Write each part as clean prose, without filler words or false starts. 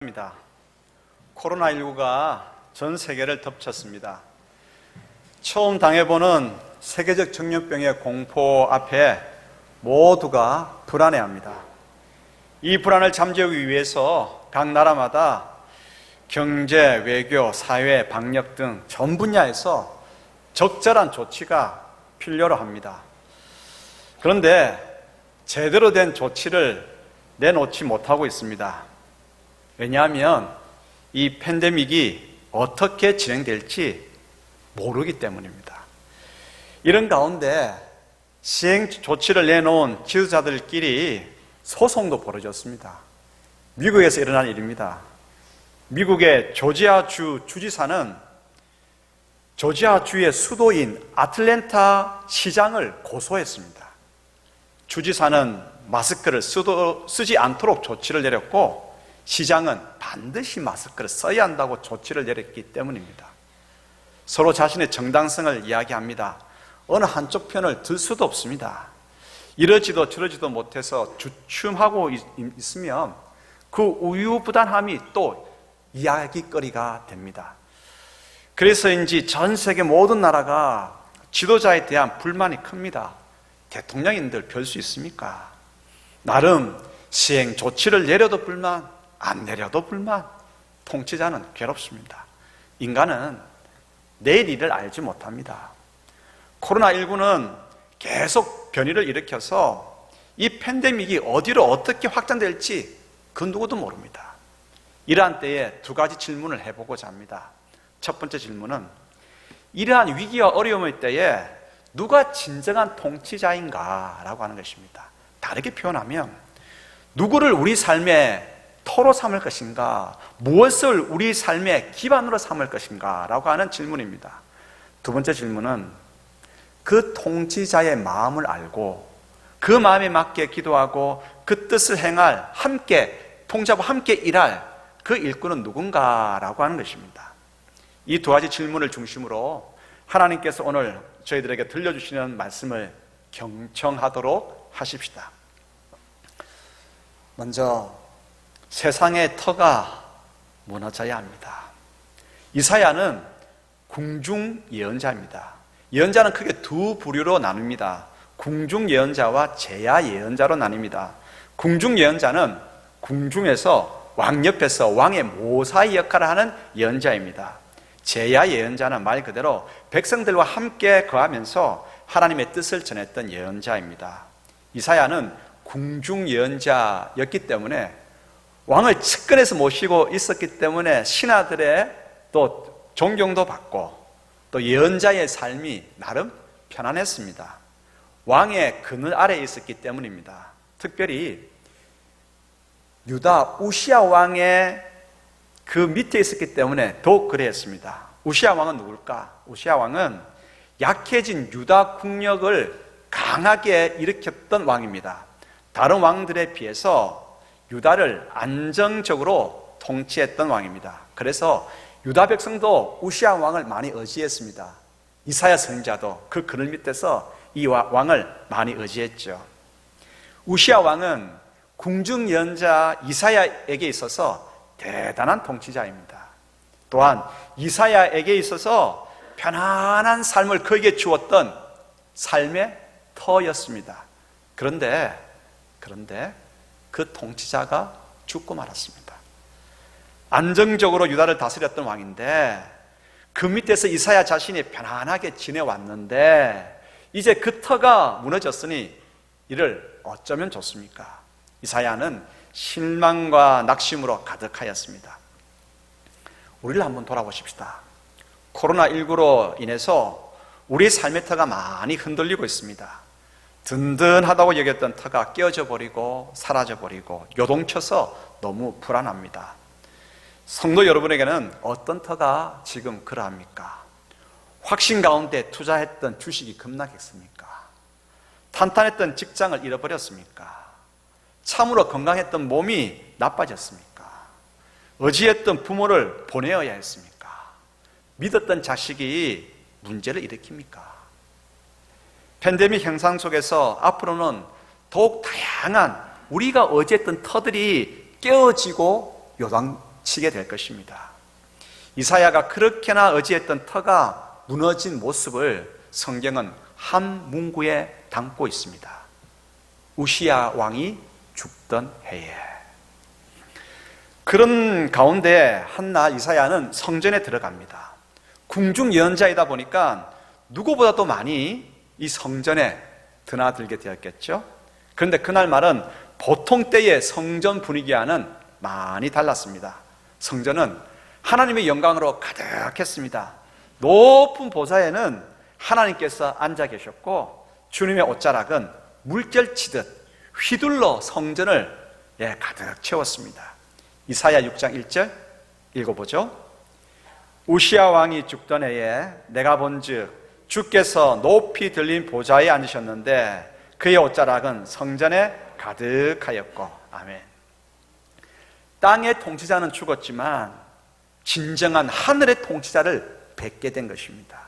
입니다. 코로나19가 전 세계를 덮쳤습니다. 처음 당해보는 세계적 전염병의 공포 앞에 모두가 불안해합니다. 이 불안을 잠재우기 위해서 각 나라마다 경제, 외교, 사회, 방역 등 전 분야에서 적절한 조치가 필요로 합니다. 그런데 제대로 된 조치를 내놓지 못하고 있습니다. 왜냐하면 이 팬데믹이 어떻게 진행될지 모르기 때문입니다. 이런 가운데 시행 조치를 내놓은 지도자들끼리 소송도 벌어졌습니다. 미국에서 일어난 일입니다. 미국의 조지아주 주지사는 조지아주의 수도인 아틀랜타 시장을 고소했습니다. 주지사는 마스크를 쓰지 않도록 조치를 내렸고 시장은 반드시 마스크를 써야 한다고 조치를 내렸기 때문입니다. 서로 자신의 정당성을 이야기합니다. 어느 한쪽 편을 들 수도 없습니다. 이러지도 저러지도 못해서 주춤하고 있으면 그 우유부단함이 또 이야기거리가 됩니다. 그래서인지 전 세계 모든 나라가 지도자에 대한 불만이 큽니다. 대통령인들 별 수 있습니까? 나름 시행 조치를 내려도 불만, 안 내려도 불만. 통치자는 괴롭습니다. 인간은 내일 일을 알지 못합니다. 코로나19는 계속 변이를 일으켜서 이 팬데믹이 어디로 어떻게 확장될지 그 누구도 모릅니다. 이러한 때에 두 가지 질문을 해보고자 합니다. 첫 번째 질문은 이러한 위기와 어려움의 때에 누가 진정한 통치자인가 라고 하는 것입니다. 다르게 표현하면 누구를 우리 삶의 토로 삼을 것인가, 무엇을 우리 삶의 기반으로 삼을 것인가 라고 하는 질문입니다. 두 번째 질문은 그 통치자의 마음을 알고 그 마음에 맞게 기도하고 그 뜻을 행할, 함께 통치자와 함께 일할 그 일꾼은 누군가 라고 하는 것입니다. 이 두 가지 질문을 중심으로 하나님께서 오늘 저희들에게 들려주시는 말씀을 경청하도록 하십시다. 먼저 세상의 터가 무너져야 합니다. 이사야는 궁중 예언자입니다. 예언자는 크게 두 부류로 나눕니다. 궁중 예언자와 제야 예언자로 나뉩니다. 궁중 예언자는 궁중에서 왕 옆에서 왕의 모사의 역할을 하는 예언자입니다. 제야 예언자는 말 그대로 백성들과 함께 거하면서 하나님의 뜻을 전했던 예언자입니다. 이사야는 궁중 예언자였기 때문에 왕을 측근에서 모시고 있었기 때문에 신하들의 또 존경도 받고 또 예언자의 삶이 나름 편안했습니다. 왕의 그늘 아래에 있었기 때문입니다. 특별히 유다 우시야 왕의 그 밑에 있었기 때문에 더욱 그랬습니다. 우시야 왕은 누굴까? 우시야 왕은 약해진 유다 국력을 강하게 일으켰던 왕입니다. 다른 왕들에 비해서 유다를 안정적으로 통치했던 왕입니다. 그래서 유다 백성도 우시야 왕을 많이 의지했습니다. 이사야 선지자도 그 그늘 밑에서 이 왕을 많이 의지했죠. 우시야 왕은 궁중 예언자 이사야에게 있어서 대단한 통치자입니다. 또한 이사야에게 있어서 편안한 삶을 그에게 주었던 삶의 터였습니다. 그런데 그 통치자가 죽고 말았습니다. 안정적으로 유다를 다스렸던 왕인데 그 밑에서 이사야 자신이 편안하게 지내왔는데 이제 그 터가 무너졌으니 이를 어쩌면 좋습니까? 이사야는 실망과 낙심으로 가득하였습니다. 우리를 한번 돌아보십시다. 코로나19로 인해서 우리 삶의 터가 많이 흔들리고 있습니다. 든든하다고 여겼던 터가 깨어져 버리고 사라져 버리고 요동쳐서 너무 불안합니다. 성도 여러분에게는 어떤 터가 지금 그러합니까? 확신 가운데 투자했던 주식이 급락했습니까? 탄탄했던 직장을 잃어버렸습니까? 참으로 건강했던 몸이 나빠졌습니까? 의지했던 부모를 보내어야 했습니까? 믿었던 자식이 문제를 일으킵니까? 팬데믹 현상 속에서 앞으로는 더욱 다양한 우리가 의지했던 터들이 깨어지고 치게 될 것입니다. 이사야가 그렇게나 의지했던 터가 무너진 모습을 성경은 한 문구에 담고 있습니다. 우시야 왕이 죽던 해에. 그런 가운데 한날 이사야는 성전에 들어갑니다. 궁중 예언자이다 보니까 누구보다도 많이 이 성전에 드나들게 되었겠죠. 그런데 그날 말은 보통 때의 성전 분위기와는 많이 달랐습니다. 성전은 하나님의 영광으로 가득했습니다. 높은 보좌에는 하나님께서 앉아 계셨고 주님의 옷자락은 물결 치듯 휘둘러 성전을 가득 채웠습니다. 이사야 6장 1절 읽어보죠. 우시야 왕이 죽던 해에 내가 본즉 주께서 높이 들린 보좌에 앉으셨는데 그의 옷자락은 성전에 가득하였고. 아멘. 땅의 통치자는 죽었지만 진정한 하늘의 통치자를 뵙게 된 것입니다.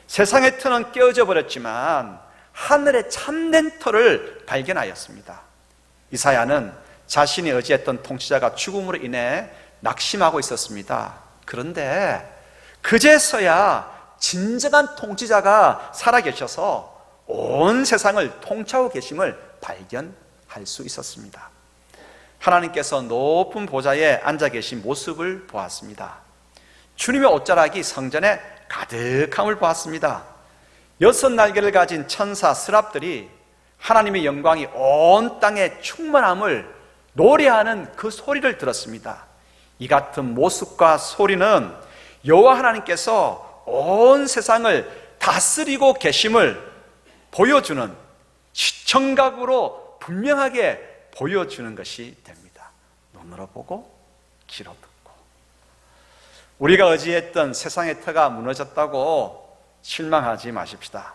세상의 터는 깨어져 버렸지만 하늘의 참된 터를 발견하였습니다. 이사야는 자신이 의지했던 통치자가 죽음으로 인해 낙심하고 있었습니다. 그런데 그제서야 진정한 통치자가 살아계셔서 온 세상을 통치하고 계심을 발견할 수 있었습니다. 하나님께서 높은 보좌에 앉아 계신 모습을 보았습니다. 주님의 옷자락이 성전에 가득함을 보았습니다. 6날개를 가진 천사 스랍들이 하나님의 영광이 온 땅에 충만함을 노래하는 그 소리를 들었습니다. 이 같은 모습과 소리는 여호와 하나님께서 온 세상을 다스리고 계심을 보여주는 시청각으로 분명하게 보여주는 것이 됩니다. 눈으로 보고 귀로 듣고. 우리가 의지했던 세상의 터가 무너졌다고 실망하지 마십시다.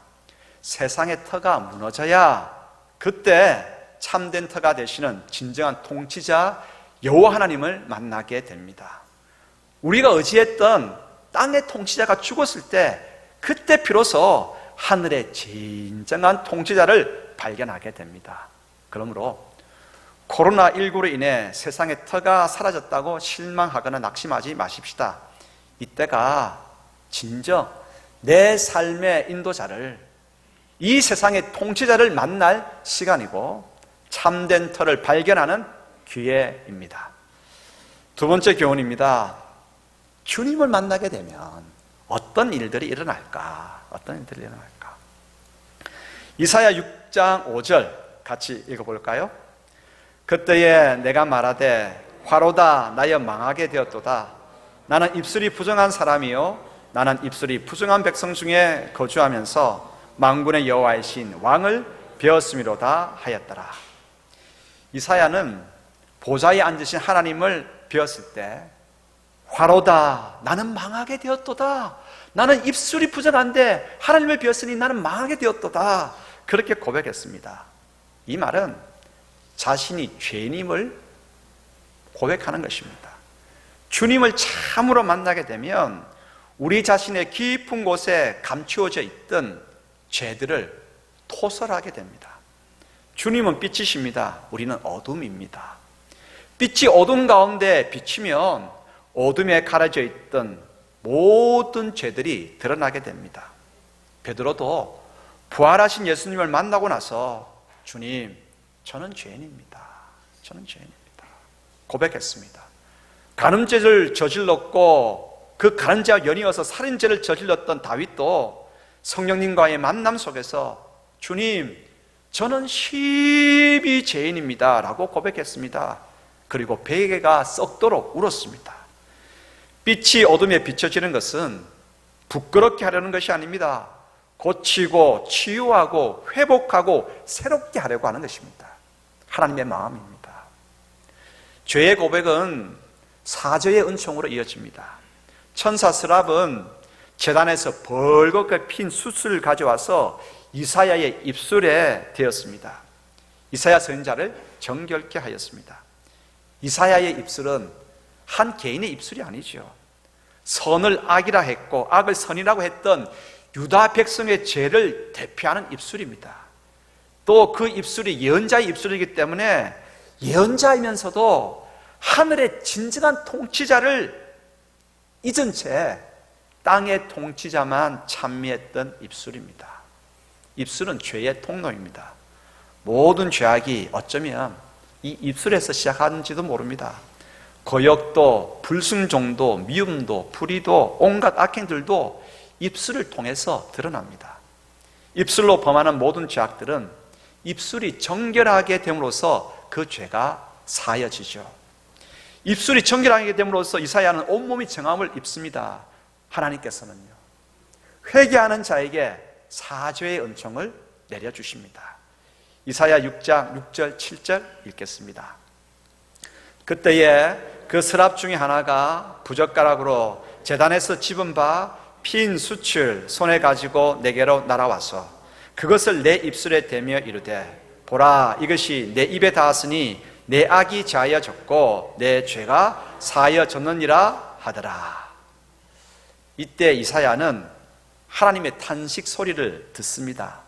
세상의 터가 무너져야 그때 참된 터가 되시는 진정한 통치자 여호와 하나님을 만나게 됩니다. 우리가 의지했던 땅의 통치자가 죽었을 때 그때 비로소 하늘의 진정한 통치자를 발견하게 됩니다. 그러므로 코로나19로 인해 세상의 터가 사라졌다고 실망하거나 낙심하지 마십시다. 이때가 진정 내 삶의 인도자를, 이 세상의 통치자를 만날 시간이고 참된 터를 발견하는 기회입니다. 두 번째 교훈입니다. 주님을 만나게 되면 어떤 일들이 일어날까? 이사야 6장 5절 같이 읽어볼까요? 그때에 내가 말하되 화로다 나여 망하게 되었도다. 나는 입술이 부정한 사람이요 나는 입술이 부정한 백성 중에 거주하면서 만군의 여호와이신 왕을 배웠음이로다 하였더라. 이사야는 보좌에 앉으신 하나님을 배웠을 때 화로다 나는 망하게 되었도다. 나는 입술이 부정한데 하나님을 배웠으니 나는 망하게 되었도다. 그렇게 고백했습니다. 이 말은 자신이 죄인임을 고백하는 것입니다. 주님을 참으로 만나게 되면 우리 자신의 깊은 곳에 감추어져 있던 죄들을 토설하게 됩니다. 주님은 빛이십니다. 우리는 어둠입니다. 빛이 어둠 가운데 비치면 어둠에 가려져 있던 모든 죄들이 드러나게 됩니다. 베드로도 부활하신 예수님을 만나고 나서 주님, 저는 죄인입니다. 고백했습니다. 간음죄를 저질렀고 그 간음죄와 연이어서 살인죄를 저질렀던 다윗도 성령님과의 만남 속에서 주님, 저는 심히 죄인입니다 라고 고백했습니다. 그리고 베개가 썩도록 울었습니다. 빛이 어둠에 비춰지는 것은 부끄럽게 하려는 것이 아닙니다. 고치고 치유하고 회복하고 새롭게 하려고 하는 것입니다. 하나님의 마음입니다. 죄의 고백은 사죄의 은총으로 이어집니다. 천사 스랍은 제단에서 벌겋게 핀 숯을 가져와서 이사야의 입술에 대었습니다. 이사야 선지자를 정결케 하였습니다. 이사야의 입술은 한 개인의 입술이 아니죠. 선을 악이라 했고 악을 선이라고 했던 유다 백성의 죄를 대표하는 입술입니다. 또 그 입술이 예언자의 입술이기 때문에 예언자이면서도 하늘의 진정한 통치자를 잊은 채 땅의 통치자만 찬미했던 입술입니다. 입술은 죄의 통로입니다. 모든 죄악이 어쩌면 이 입술에서 시작하는지도 모릅니다. 거역도, 불순종도, 미움도, 불의도, 온갖 악행들도 입술을 통해서 드러납니다. 입술로 범하는 모든 죄악들은 입술이 정결하게 됨으로써 그 죄가 사여지죠. 입술이 정결하게 됨으로써 이사야는 온몸이 정함을 입습니다. 하나님께서는요, 회개하는 자에게 사죄의 은총을 내려주십니다. 이사야 6장 6절 7절 읽겠습니다. 그때에 그 서랍 중에 하나가 부젓가락으로 제단에서 집은 바 핀 수출 손에 가지고 내게로 날아와서 그것을 내 입술에 대며 이르되 보라, 이것이 내 입에 닿았으니 내 악이 자여졌고 내 죄가 사여졌느니라 하더라. 이때 이사야는 하나님의 탄식 소리를 듣습니다.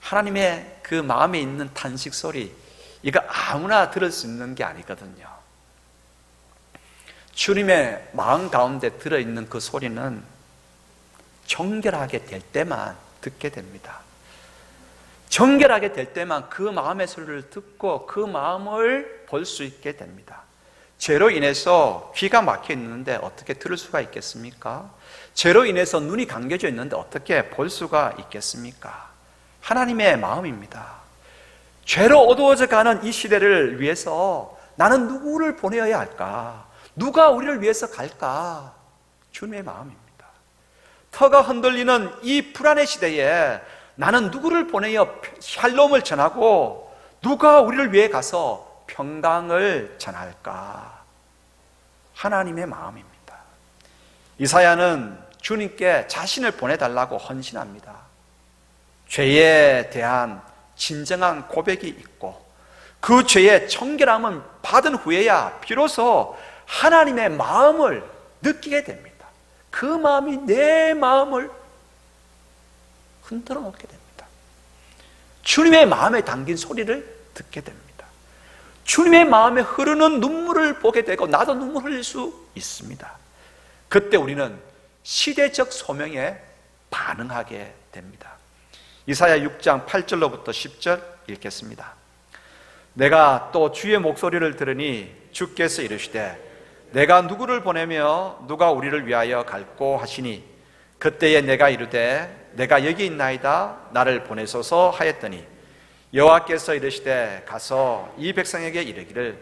하나님의 그 마음에 있는 탄식 소리, 이거 아무나 들을 수 있는 게 아니거든요. 주님의 마음 가운데 들어있는 그 소리는 정결하게 될 때만 듣게 됩니다. 정결하게 될 때만 그 마음의 소리를 듣고 그 마음을 볼 수 있게 됩니다. 죄로 인해서 귀가 막혀 있는데 어떻게 들을 수가 있겠습니까? 죄로 인해서 눈이 감겨져 있는데 어떻게 볼 수가 있겠습니까? 하나님의 마음입니다. 죄로 어두워져 가는 이 시대를 위해서 나는 누구를 보내야 할까? 누가 우리를 위해서 갈까? 주님의 마음입니다. 터가 흔들리는 이 불안의 시대에 나는 누구를 보내어 샬롬을 전하고 누가 우리를 위해 가서 평강을 전할까? 하나님의 마음입니다. 이사야는 주님께 자신을 보내달라고 헌신합니다. 죄에 대한 진정한 고백이 있고 그 죄의 정결함을 받은 후에야 비로소 하나님의 마음을 느끼게 됩니다. 그 마음이 내 마음을 흔들어 놓게 됩니다. 주님의 마음에 담긴 소리를 듣게 됩니다. 주님의 마음에 흐르는 눈물을 보게 되고 나도 눈물 흘릴 수 있습니다. 그때 우리는 시대적 소명에 반응하게 됩니다. 이사야 6장 8절로부터 10절 읽겠습니다. 내가 또 주의 목소리를 들으니 주께서 이르시되 내가 누구를 보내며 누가 우리를 위하여 갈꼬 하시니 그때에 내가 이르되 내가 여기 있나이다 나를 보내소서 하였더니 여호와께서 이르시되 가서 이 백성에게 이르기를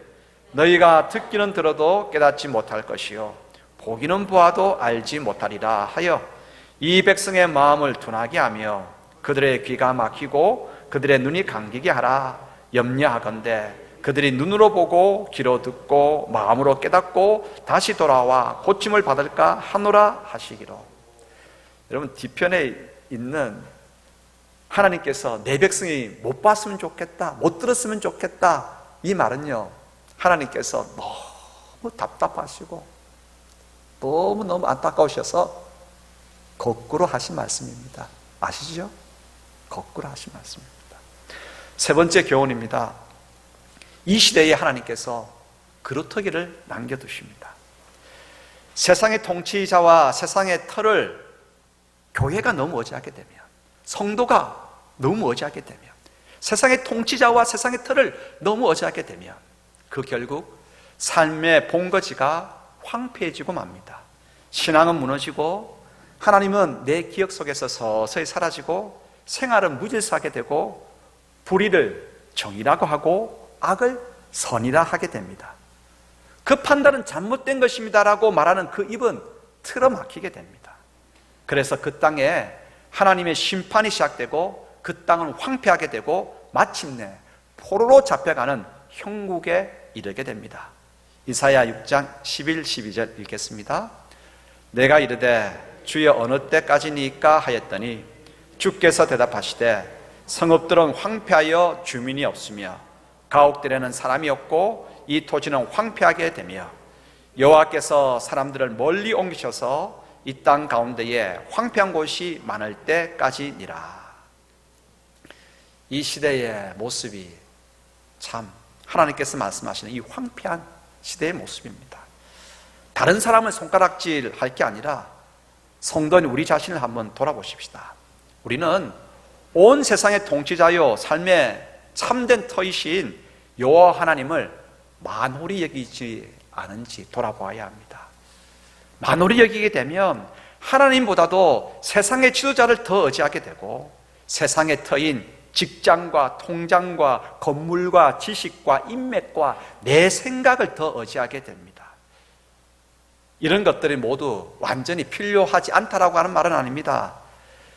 너희가 듣기는 들어도 깨닫지 못할 것이요 보기는 보아도 알지 못하리라 하여 이 백성의 마음을 둔하게 하며 그들의 귀가 막히고 그들의 눈이 감기게 하라. 염려하건대 그들이 눈으로 보고 귀로 듣고 마음으로 깨닫고 다시 돌아와 고침을 받을까 하노라 하시기로. 여러분, 뒤편에 있는 하나님께서 내 백성이 못 봤으면 좋겠다, 못 들었으면 좋겠다, 이 말은요, 하나님께서 너무 답답하시고 너무 안타까우셔서 거꾸로 하신 말씀입니다. 아시죠? 거꾸로 하신 말씀입니다. 세 번째 교훈입니다. 이 시대에 하나님께서 그루터기를 남겨두십니다. 세상의 통치자와 세상의 틀을 교회가 너무 의지하게 되면, 성도가 너무 의지하게 되면, 세상의 통치자와 세상의 틀을 너무 의지하게 되면 그 결국 삶의 본거지가 황폐해지고 맙니다. 신앙은 무너지고 하나님은 내 기억 속에서 서서히 사라지고 생활은 무질서하게 되고 불의를 정의라고 하고 악을 선이라 하게 됩니다. 그 판단은 잘못된 것입니다라고 말하는 그 입은 틀어막히게 됩니다. 그래서 그 땅에 하나님의 심판이 시작되고 그 땅은 황폐하게 되고 마침내 포로로 잡혀가는 형국에 이르게 됩니다. 이사야 6장 11, 12절 읽겠습니다. 내가 이르되 주여 어느 때까지니까 하였더니 주께서 대답하시되 성읍들은 황폐하여 주민이 없으며 가옥들에는 사람이 없고 이 토지는 황폐하게 되며 여호와께서 사람들을 멀리 옮기셔서 이 땅 가운데에 황폐한 곳이 많을 때까지니라. 이 시대의 모습이 참 하나님께서 말씀하시는 이 황폐한 시대의 모습입니다. 다른 사람을 손가락질 할 게 아니라 성도인 우리 자신을 한번 돌아보십시다. 우리는 온 세상의 통치자요 삶의 참된 터이신 여호와 하나님을 만홀히 여기지 않은지 돌아보아야 합니다. 만홀히 여기게 되면 하나님보다도 세상의 지도자를 더 의지하게 되고 세상의 터인 직장과 통장과 건물과 지식과 인맥과 내 생각을 더 의지하게 됩니다. 이런 것들이 모두 완전히 필요하지 않다라고 하는 말은 아닙니다.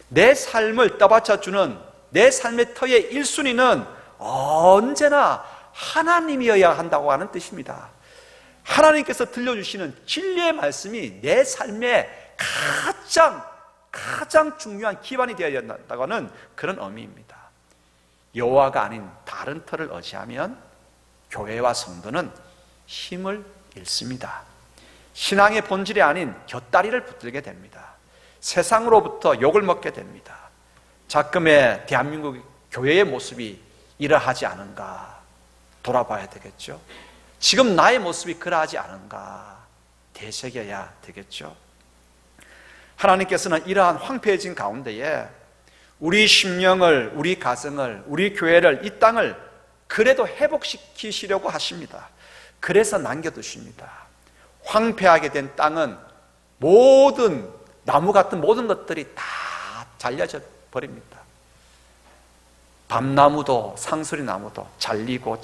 내 삶을 떠받쳐주는 내 삶의 터의 1순위는 언제나 하나님이어야 한다고 하는 뜻입니다. 하나님께서 들려주시는 진리의 말씀이 내 삶의 가장 중요한 기반이 되어야 한다고 하는 그런 의미입니다. 여호와가 아닌 다른 터를 의지하면 교회와 성도는 힘을 잃습니다. 신앙의 본질이 아닌 곁다리를 붙들게 됩니다. 세상으로부터 욕을 먹게 됩니다. 자금의 대한민국 교회의 모습이 이러하지 않은가 돌아봐야 되겠죠. 지금 나의 모습이 그러하지 않은가 되새겨야 되겠죠. 하나님께서는 이러한 황폐해진 가운데에 우리 심령을, 우리 가정을, 우리 교회를, 이 땅을 그래도 회복시키시려고 하십니다. 그래서 남겨두십니다. 황폐하게 된 땅은 모든 나무 같은 모든 것들이 다 잘려져 버립니다. 밤나무도 상수리 나무도 잘리고.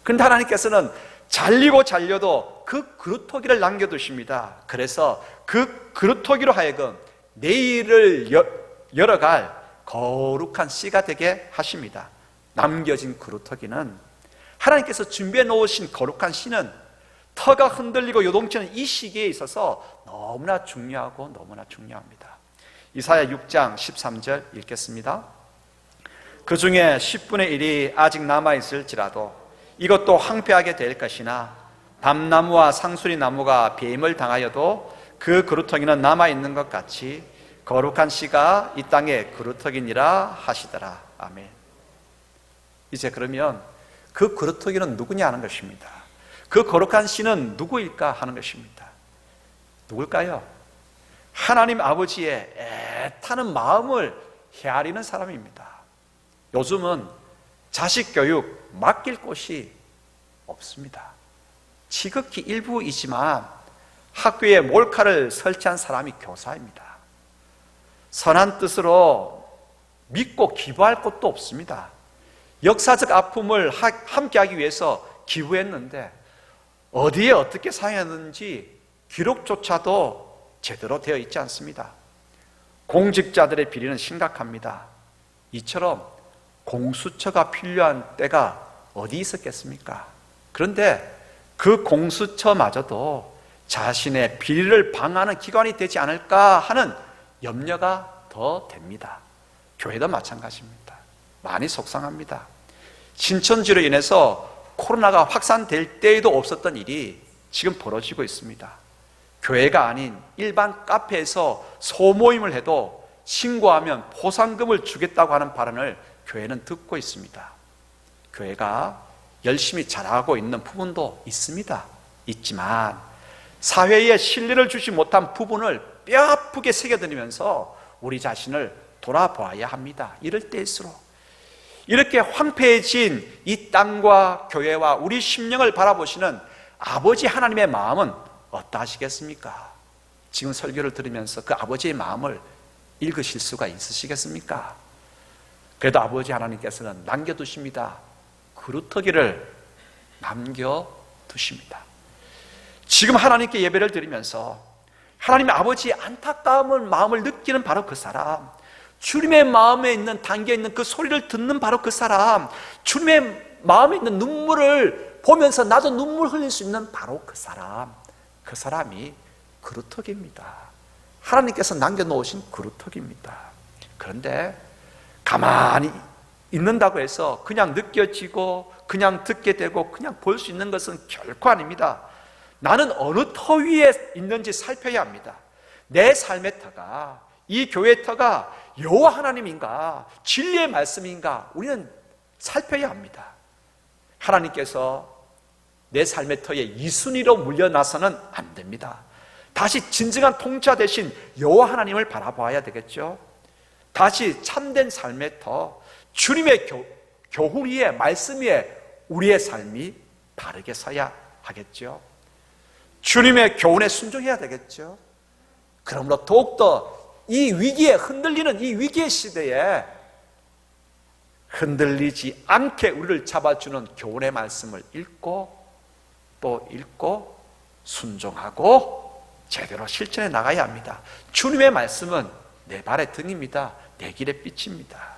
그런데 하나님께서는 잘리고 잘려도 그 그루터기를 남겨두십니다. 그래서 그 그루터기로 하여금 내일을 열어갈 거룩한 씨가 되게 하십니다. 남겨진 그루터기는 하나님께서 준비해 놓으신 거룩한 씨는 터가 흔들리고 요동치는 이 시기에 있어서 너무나 중요하고 너무나 중요합니다. 이사야 6장 13절 읽겠습니다. 그 중에 10분의 1이 아직 남아있을지라도 이것도 황폐하게 될 것이나 밤나무와 상수리 나무가 배임을 당하여도 그 그루터기는 남아있는 것 같이 거룩한 씨가 이 땅에 그루터기니라 하시더라. 아멘. 이제 그러면 그 그루터기는 누구냐 하는 것입니다. 그 거룩한 씨는 누구일까 하는 것입니다. 누굴까요? 하나님 아버지의 애타는 마음을 헤아리는 사람입니다. 요즘은 자식 교육 맡길 곳이 없습니다. 지극히 일부이지만 학교에 몰카를 설치한 사람이 교사입니다. 선한 뜻으로 믿고 기부할 곳도 없습니다. 역사적 아픔을 함께하기 위해서 기부했는데 어디에 어떻게 사용했는지 기록조차도 제대로 되어 있지 않습니다. 공직자들의 비리는 심각합니다. 이처럼 공수처가 필요한 때가 어디 있었겠습니까? 그런데 그 공수처마저도 자신의 비리를 방어하는 기관이 되지 않을까 하는 염려가 더 됩니다. 교회도 마찬가지입니다. 많이 속상합니다. 신천지로 인해서 코로나가 확산될 때에도 없었던 일이 지금 벌어지고 있습니다. 교회가 아닌 일반 카페에서 소모임을 해도 신고하면 포상금을 주겠다고 하는 발언을 교회는 듣고 있습니다. 교회가 열심히 잘하고 있는 부분도 있지만 사회에 신뢰를 주지 못한 부분을 뼈아프게 새겨드리면서 우리 자신을 돌아봐야 합니다. 이럴 때일수록 이렇게 황폐해진 이 땅과 교회와 우리 심령을 바라보시는 아버지 하나님의 마음은 어떠하시겠습니까? 지금 설교를 들으면서 그 아버지의 마음을 읽으실 수가 있으시겠습니까? 그래도 아버지 하나님께서는 남겨두십니다. 그루터기를 남겨두십니다. 지금 하나님께 예배를 드리면서 하나님의 아버지의 안타까운 마음을 느끼는 바로 그 사람, 주님의 마음에 있는 담겨있는 그 소리를 듣는 바로 그 사람, 주님의 마음에 있는 눈물을 보면서 나도 눈물 흘릴 수 있는 바로 그 사람이 그루터기입니다. 하나님께서 남겨놓으신 그루터기입니다. 그런데 가만히 있는다고 해서 그냥 느껴지고 그냥 듣게 되고 그냥 볼 수 있는 것은 결코 아닙니다. 나는 어느 터 위에 있는지 살펴야 합니다. 내 삶의 터가, 이 교회의 터가 여호와 하나님인가, 진리의 말씀인가 우리는 살펴야 합니다. 하나님께서 내 삶의 터에 이순위로 물려나서는 안 됩니다. 다시 진정한 통치자 되신 여호와 하나님을 바라봐야 되겠죠. 다시 참된 삶의 터, 주님의 교훈 위에, 말씀 위에 우리의 삶이 바르게 서야 하겠죠. 주님의 교훈에 순종해야 되겠죠. 그러므로 더욱더 이 위기에, 흔들리는 이 위기의 시대에 흔들리지 않게 우리를 잡아주는 교훈의 말씀을 읽고 또 읽고 순종하고 제대로 실천해 나가야 합니다. 주님의 말씀은 내 발의 등입니다. 내 길의 빛입니다.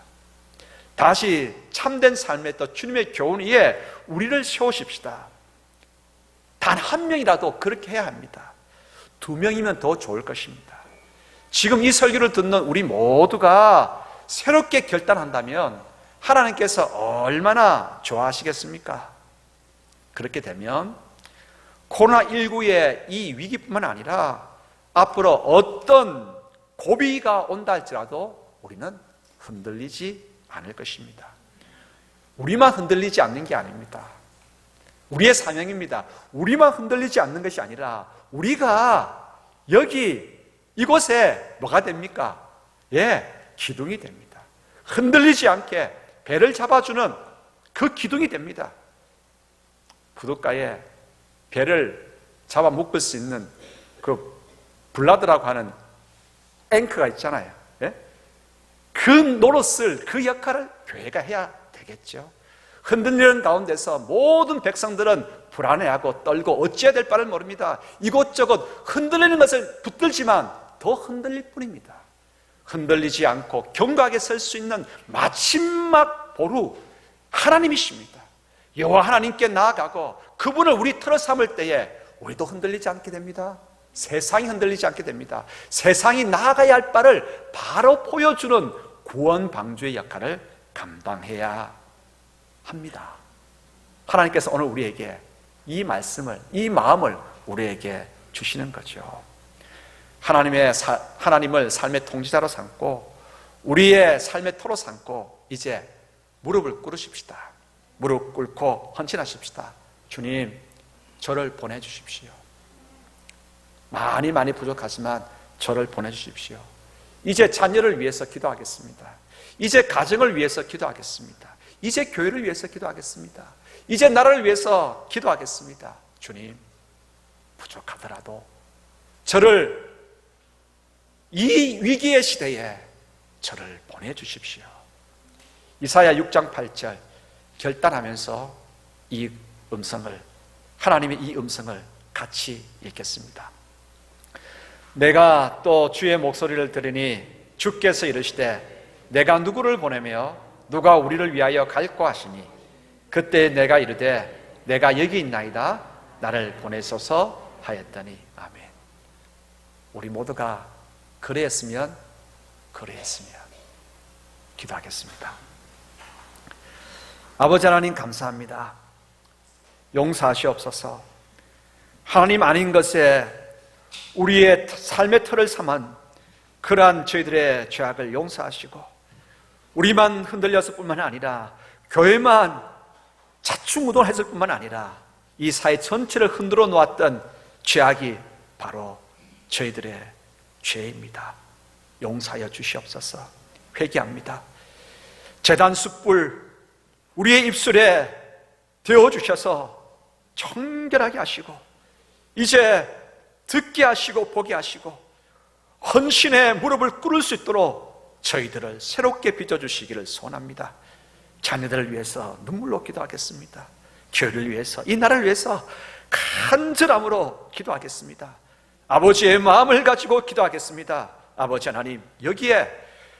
다시 참된 삶에 또 주님의 교훈 위에 우리를 세우십시다. 단 한 명이라도 그렇게 해야 합니다. 2명이면 더 좋을 것입니다. 지금 이 설교를 듣는 우리 모두가 새롭게 결단한다면 하나님께서 얼마나 좋아하시겠습니까? 그렇게 되면 코로나19의 이 위기뿐만 아니라 앞으로 어떤 고비가 온다 할지라도 우리는 흔들리지 않을 것입니다. 우리만 흔들리지 않는 게 아닙니다. 우리의 사명입니다. 우리만 흔들리지 않는 것이 아니라 우리가 여기 이곳에 뭐가 됩니까? 기둥이 됩니다. 흔들리지 않게 배를 잡아주는 그 기둥이 됩니다. 부둣가에 배를 잡아 묶을 수 있는 그 블라드라고 하는 앵커가 있잖아요. 그 노릇을, 그 역할을 교회가 해야 되겠죠. 흔들리는 가운데서 모든 백성들은 불안해하고 떨고 어찌해야 될 바를 모릅니다. 이곳저곳 흔들리는 것을 붙들지만 더 흔들릴 뿐입니다. 흔들리지 않고 견고하게 설 수 있는 마지막 보루 하나님이십니다. 여호와 하나님께 나아가고 그분을 우리 틀어 삼을 때에 우리도 흔들리지 않게 됩니다. 세상이 흔들리지 않게 됩니다. 세상이 나아가야 할 바를 바로 보여주는 구원 방주의 역할을 감당해야 합니다. 하나님께서 오늘 우리에게 이 말씀을, 이 마음을 우리에게 주시는 거죠. 하나님을 삶의 통치자로 삼고 우리의 삶의 터로 삼고 이제 무릎을 꿇으십시다. 무릎 꿇고 헌신하십시다. 주님, 저를 보내주십시오. 많이 부족하지만 저를 보내주십시오. 이제 자녀를 위해서 기도하겠습니다. 이제 가정을 위해서 기도하겠습니다. 이제 교회를 위해서 기도하겠습니다. 이제 나라를 위해서 기도하겠습니다. 주님, 부족하더라도 저를 이 위기의 시대에 저를 보내주십시오. 이사야 6장 8절 결단하면서 이 음성을, 하나님의 이 음성을 같이 읽겠습니다. 내가 또 주의 목소리를 들으니 주께서 이르시되 내가 누구를 보내며 누가 우리를 위하여 갈고 하시니 그때 내가 이르되 내가 여기 있나이다 나를 보내소서 하였더니 아멘. 우리 모두가 그랬으면 기도하겠습니다. 아버지 하나님 감사합니다. 용서하시옵소서. 하나님 아닌 것에 우리의 삶의 터를 삼은 그러한 저희들의 죄악을 용서하시고 우리만 흔들렸을 뿐만 아니라 교회만 자충우돌했을 뿐만 아니라 이 사회 전체를 흔들어 놓았던 죄악이 바로 저희들의 죄입니다. 용서하여 주시옵소서. 회개합니다. 제단 숯불 우리의 입술에 데워주셔서 청결하게 하시고 이제 듣게 하시고 보게 하시고 헌신의 무릎을 꿇을 수 있도록 저희들을 새롭게 빚어주시기를 소원합니다. 자녀들을 위해서 눈물로 기도하겠습니다. 교회를 위해서, 이 나라를 위해서 간절함으로 기도하겠습니다. 아버지의 마음을 가지고 기도하겠습니다. 아버지 하나님, 여기에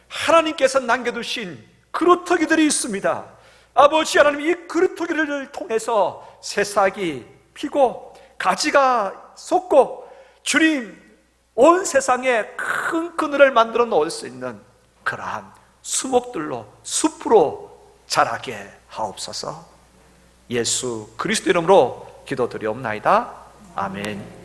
하나님께서 남겨두신 그루터기들이 있습니다. 아버지 하나님, 이 그루터기를 통해서 새싹이 피고 가지가 솟고 주님 온 세상에 큰 그늘을 만들어 놓을 수 있는 그러한 수목들로 숲으로 자라게 하옵소서. 예수 그리스도 이름으로 기도드리옵나이다. 아멘.